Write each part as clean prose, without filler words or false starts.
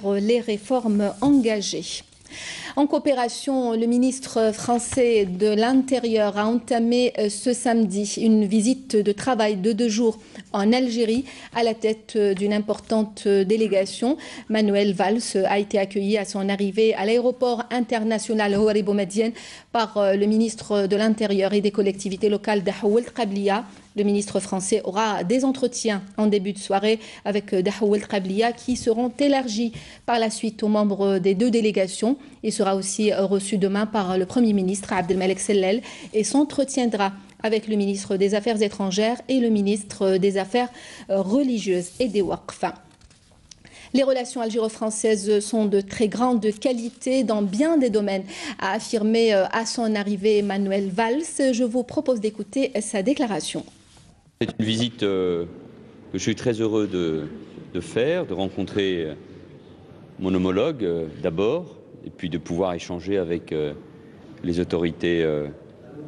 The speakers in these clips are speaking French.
vers les réformes engagées. En coopération, le ministre français de l'Intérieur a entamé ce samedi une visite de travail de 2 jours en Algérie à la tête d'une importante délégation. Manuel Valls a été accueilli à son arrivée à l'aéroport international Houari Boumediene par le ministre de l'Intérieur et des collectivités locales Dahoul Qabliya. Le ministre français aura des entretiens en début de soirée avec Dahoul Qabliya qui seront élargis par la suite aux membres des 2 délégations. Il sera aussi reçu demain par le Premier ministre Abdelmalek Sellel et s'entretiendra avec le ministre des Affaires étrangères et le ministre des Affaires religieuses et des Waqf. Les relations algéro-françaises sont de très grande qualité dans bien des domaines, a affirmé à son arrivée Manuel Valls. Je vous propose d'écouter sa déclaration. C'est une visite que je suis très heureux de faire, de rencontrer mon homologue d'abord, et puis de pouvoir échanger avec les autorités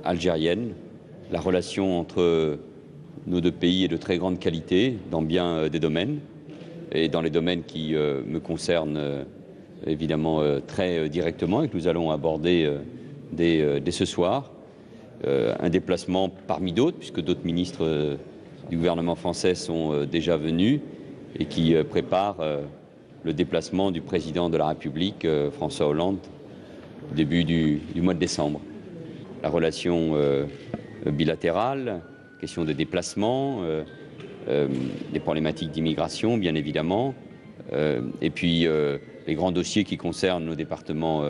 algériennes. La relation entre nos 2 pays est de très grande qualité dans bien des domaines, et dans les domaines qui me concernent évidemment très directement et que nous allons aborder dès ce soir. Un déplacement parmi d'autres, puisque d'autres ministres du gouvernement français sont déjà venus et qui préparent le déplacement du président de la République, François Hollande, au début du mois de décembre. La relation bilatérale, question de déplacement, des problématiques d'immigration, bien évidemment, et puis les grands dossiers qui concernent nos départements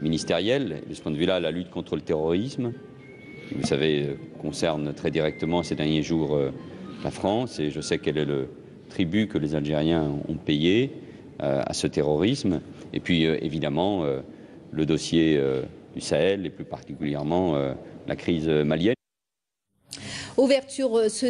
ministériels. De ce point de vue-là, la lutte contre le terrorisme, vous savez, concerne très directement ces derniers jours la France, et je sais quel est le tribut que les Algériens ont payé à ce terrorisme. Et puis, évidemment, le dossier du Sahel, et plus particulièrement la crise malienne. Ouverture ce